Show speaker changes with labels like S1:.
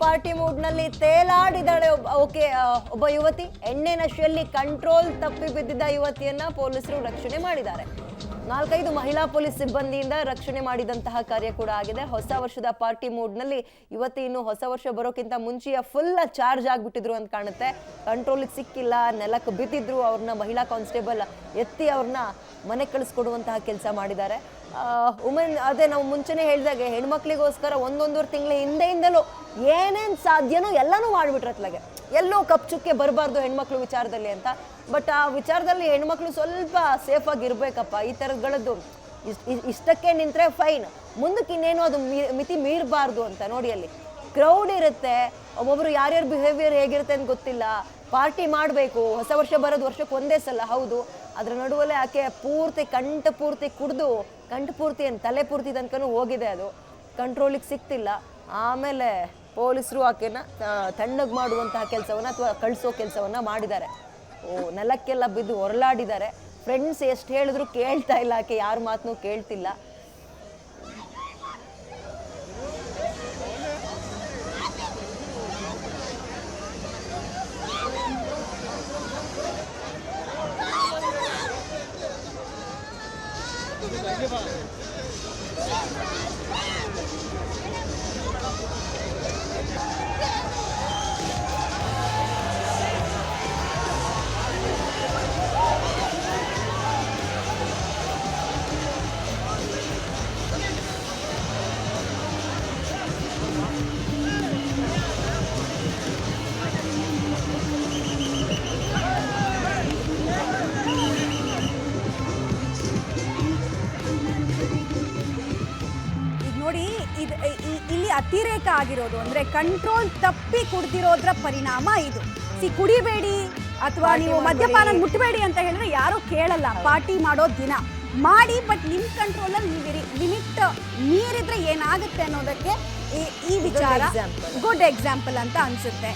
S1: Party mood ನಲ್ಲಿ ತೇಲಾಡಿದಾಳೆ ಒಬ್ಬ ಯುವತಿ. ಎಣ್ಣೆ ನಶೆಯಲ್ಲಿ ಕಂಟ್ರೋಲ್ ತಪ್ಪಿ ಬಿದ್ದಿದ್ದ ಯುವತಿಯನ್ನ ಪೊಲೀಸರು ರಕ್ಷಣೆ ಮಾಡಿದ್ದಾರೆ. 4-5 ಮಹಿಳಾ ಪೊಲೀಸ್ ಸಿಬ್ಬಂದಿಯಿಂದ ರಕ್ಷಣೆ ಮಾಡಿದಂತಹ ಕಾರ್ಯ ಕೂಡ ಆಗಿದೆ. ಹೊಸ ವರ್ಷದ ಪಾರ್ಟಿ ಮೂಡ್ ನಲ್ಲಿ ಯುವತಿ ಇನ್ನು ಹೊಸ ವರ್ಷ ಬರೋಕ್ಕಿಂತ ಮುಂಚೆಯ ಫುಲ್ ಚಾರ್ಜ್ ಆಗ್ಬಿಟ್ಟಿದ್ರು ಅಂತ ಕಾಣುತ್ತೆ. ಕಂಟ್ರೋಲಿಗೆ ಸಿಕ್ಕಿಲ್ಲ, ನೆಲಕ್ಕೆ ಬಿದ್ದಿದ್ರು. ಅವ್ರನ್ನ ಮಹಿಳಾ ಕಾನ್ಸ್ಟೇಬಲ್ ಎತ್ತಿ ಅವ್ರನ್ನ ಮನೆ ಕಳಿಸ್ಕೊಡುವಂತಹ ಕೆಲಸ ಮಾಡಿದ್ದಾರೆ. ವುಮೆನ್ ಅದೇ ನಾವು ಮುಂಚೆನೆ ಹೇಳಿದಾಗೆ ಹೆಣ್ಮಕ್ಳಿಗೋಸ್ಕರ 1-1.5 ತಿಂಗಳ ಹಿಂದೆಯಿಂದಲೂ ಏನೇನು ಸಾಧ್ಯನೋ ಎಲ್ಲನೂ ಮಾಡಿಬಿಟ್ರತ್ಲಾಗೆ. ಎಲ್ಲೋ ಕಪ್ಚುಕ್ಕೆ ಬರಬಾರ್ದು ಹೆಣ್ಮಕ್ಳು ವಿಚಾರದಲ್ಲಿ ಅಂತ. ಬಟ್ ಆ ವಿಚಾರದಲ್ಲಿ ಹೆಣ್ಮಕ್ಳು ಸ್ವಲ್ಪ ಸೇಫ್ ಆಗಿ ಇರ್ಬೇಕಪ್ಪ. ಈ ಥರಗಳದ್ದು ಇಷ್ಟಕ್ಕೆ ನಿಂತರೆ ಫೈನ್, ಮುಂದಕ್ಕೆ ಇನ್ನೇನು ಅದು ಮಿತಿ ಮೀರಬಾರ್ದು ಅಂತ. ನೋಡಿ ಅಲ್ಲಿ ಕ್ರೌಡ್ ಇರುತ್ತೆ, ಒಬ್ಬೊಬ್ರು ಯಾರ್ಯಾರ ಬಿಹೇವಿಯರ್ ಹೇಗಿರುತ್ತೆ ಅಂತ ಗೊತ್ತಿಲ್ಲ. ಪಾರ್ಟಿ ಮಾಡಬೇಕು, ಹೊಸ ವರ್ಷ ಬರೋದು ವರ್ಷಕ್ಕೆ ಒಂದೇ ಸಲ ಹೌದು. ಅದ್ರ ನಡುವಲ್ಲೇ ಆಕೆ ಪೂರ್ತಿ ಕಂಠ ಕುಡಿದು ಕಂಠಪೂರ್ತಿ ಏನು ತಲೆ ಪೂರ್ತಿ ತನಕನೂ ಹೋಗಿದೆ. ಅದು ಕಂಟ್ರೋಲಿಗೆ ಸಿಕ್ತಿಲ್ಲ. ಆಮೇಲೆ ಪೊಲೀಸರು ಆಕೆನ ತಣ್ಣಗೆ ಮಾಡುವಂತಹ ಕೆಲಸವನ್ನ ಅಥವಾ ಕಳಿಸೋ ಕೆಲಸವನ್ನ ಮಾಡಿದ್ದಾರೆ. ನೆಲಕ್ಕೆಲ್ಲ ಬಿದ್ದು ಹೊರಲಾಡಿದ್ದಾರೆ. ಫ್ರೆಂಡ್ಸ್ ಎಷ್ಟು ಹೇಳಿದ್ರು ಕೇಳ್ತಾ ಇಲ್ಲ, ಆಕೆ ಯಾರ ಮಾತನ್ನೂ ಕೇಳ್ತಿಲ್ಲ.
S2: ನೋಡಿ, ಇಲ್ಲಿ ಅತಿರೇಕ ಆಗಿರೋದು ಅಂದ್ರೆ ಕಂಟ್ರೋಲ್ ತಪ್ಪಿ ಕುಡ್ದಿರೋದ್ರ ಪರಿಣಾಮ ಇದು. ಕುಡಿಬೇಡಿ ಅಥವಾ ನೀವು ಮದ್ಯಪಾನ ಮುಟ್ಟಬೇಡಿ ಅಂತ ಹೇಳಿದ್ರೆ ಯಾರು ಕೇಳಲ್ಲ. ಪಾರ್ಟಿ ಮಾಡೋ ದಿನ ಮಾಡಿ, ಬಟ್ ನಿಮ್ಮ ಕಂಟ್ರೋಲಲ್ಲಿ ನೀವಿರಿ. ಲಿಮಿಟ್ ಮೀರಿದ್ರೆ ಏನಾಗುತ್ತೆ ಅನ್ನೋದಕ್ಕೆ ಈ ವಿಚಾರ ಗುಡ್ ಎಕ್ಸಾಂಪಲ್ ಅಂತ ಅನ್ಸುತ್ತೆ.